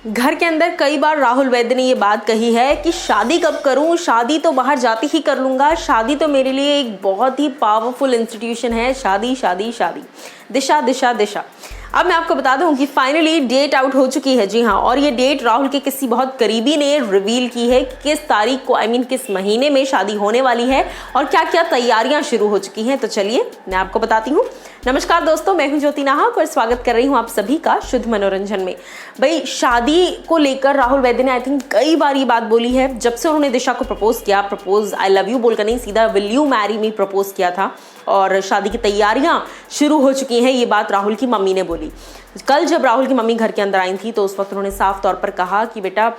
घर के अंदर कई बार राहुल वैद्य ने ये बात कही है कि शादी कब करूं, शादी तो बाहर जाते ही कर लूंगा, शादी तो मेरे लिए एक बहुत ही पावरफुल इंस्टीट्यूशन है, शादी शादी शादी, दिशा दिशा दिशा। अब मैं आपको बता दूं कि फाइनली डेट आउट हो चुकी है। जी हाँ, और ये डेट राहुल के किसी बहुत करीबी ने रिवील की है कि किस तारीख को किस महीने में शादी होने वाली है और क्या क्या तैयारियां शुरू हो चुकी हैं। तो चलिए मैं आपको बताती हूँ। नमस्कार दोस्तों, मैं हूं ज्योति नाहक और स्वागत कर रही हूं आप सभी का शुद्ध मनोरंजन में। भाई, शादी को लेकर राहुल वैद्य ने आई थिंक कई बार ये बात बोली है। जब से उन्होंने दिशा को प्रपोज आई लव यू बोलकर नहीं, सीधा will you marry me propose किया था और शादी की तैयारियां शुरू हो चुकी हैं, ये बात राहुल की मम्मी ने बोली। कल जब राहुल की मम्मी घर के अंदर आई थी तो उस वक्त उन्होंने साफ तौर पर कहा कि बेटा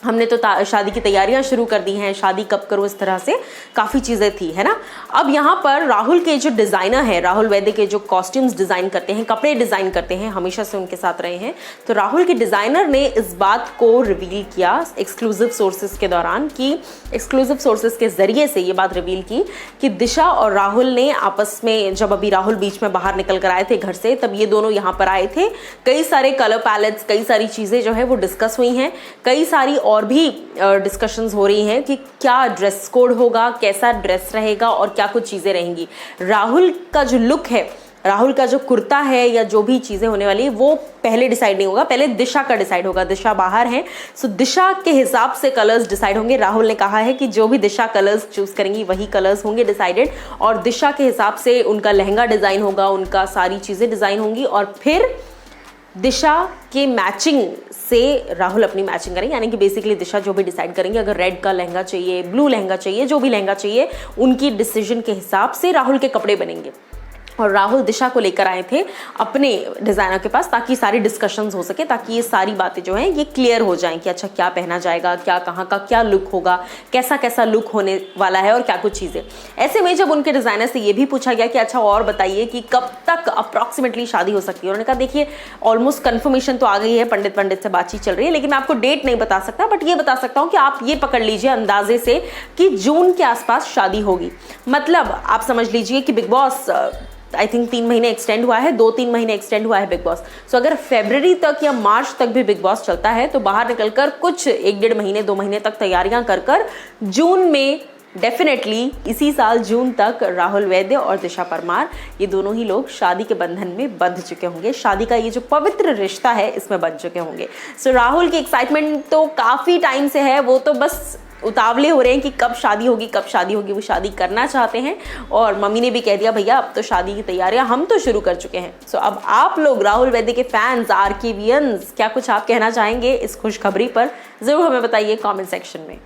हमने तो शादी की तैयारियां शुरू कर दी हैं, शादी कब करो, इस तरह से काफ़ी चीज़ें थी, है ना। अब यहाँ पर राहुल के जो डिज़ाइनर है, राहुल वैद्य के जो कॉस्ट्यूम्स डिज़ाइन करते हैं, कपड़े डिज़ाइन करते हैं, हमेशा से उनके साथ रहे हैं, तो राहुल के डिज़ाइनर ने इस बात को रिवील किया एक्सक्लूसिव सोर्सेज के दौरान, कि एक्सक्लूसिव सोर्सेज के ज़रिए से ये बात रिवील की कि दिशा और राहुल ने आपस में, जब अभी राहुल बीच में बाहर निकल कर आए थे घर से, तब ये दोनों यहाँ पर आए थे। कई सारे कलर पैलेट्स, कई सारी चीज़ें जो है वो डिस्कस हुई हैं, कई सारी और भी डिस्कशंस हो रही हैं कि क्या ड्रेस कोड होगा, कैसा ड्रेस रहेगा और क्या कुछ चीज़ें रहेंगी। राहुल का जो लुक है, राहुल का जो कुर्ता है या जो भी चीज़ें होने वाली है वो पहले डिसाइड नहीं होगा, पहले दिशा का डिसाइड होगा। दिशा बाहर है, सो दिशा के हिसाब से कलर्स डिसाइड होंगे। राहुल ने कहा है कि जो भी दिशा कलर्स चूज करेंगी वही कलर्स होंगे डिसाइडेड, और दिशा के हिसाब से उनका लहंगा डिज़ाइन होगा, उनका सारी चीज़ें डिज़ाइन होंगी, और फिर दिशा के मैचिंग से राहुल अपनी मैचिंग करेंगे। यानी कि बेसिकली दिशा जो भी डिसाइड करेंगे, अगर रेड का लहंगा चाहिए, ब्लू लहंगा चाहिए, जो भी लहंगा चाहिए, उनकी डिसीजन के हिसाब से राहुल के कपड़े बनेंगे। और राहुल दिशा को लेकर आए थे अपने डिज़ाइनर के पास ताकि सारी डिस्कशंस हो सके, ताकि ये सारी बातें जो हैं ये क्लियर हो जाएं कि अच्छा क्या पहना जाएगा, क्या कहाँ का क्या लुक होगा, कैसा कैसा लुक होने वाला है और क्या कुछ चीज़ें। ऐसे में जब उनके डिज़ाइनर से ये भी पूछा गया कि अच्छा और बताइए कि कब तक अप्रॉक्सीमेटली शादी हो सकती है, उन्होंने कहा देखिए ऑलमोस्ट कन्फर्मेशन तो आ गई है, पंडित से बातचीत चल रही है, लेकिन मैं आपको डेट नहीं बता सकता, बट ये बता सकता हूँ कि आप ये पकड़ लीजिए अंदाजे से कि जून के आसपास शादी होगी। मतलब आप समझ लीजिए कि बिग बॉस आई थिंक 3 महीने एक्सटेंड हुआ है, 2-3 महीने एक्सटेंड हुआ है बिग बॉस। सो अगर फरवरी तक या मार्च तक भी बिग बॉस चलता है तो बाहर निकलकर कुछ 1-1.5 महीने 2 महीने तक तैयारियां कर जून में डेफिनेटली इसी साल जून तक राहुल वैद्य और दिशा परमार, ये दोनों ही लोग शादी के बंधन में बंध चुके होंगे, शादी का ये जो पवित्र रिश्ता है इसमें बंध चुके होंगे। सो राहुल की एक्साइटमेंट तो काफ़ी टाइम से है, वो तो बस उतावले हो रहे हैं कि कब शादी होगी, कब शादी होगी। वो शादी करना चाहते हैं और मम्मी ने भी कह दिया भैया अब तो शादी की तैयारियां हम तो शुरू कर चुके हैं। सो अब आप लोग राहुल वैद्य के फैंस, आर्केवियंस, क्या कुछ आप कहना चाहेंगे इस खुशखबरी पर, ज़रूर हमें बताइए कमेंट सेक्शन में।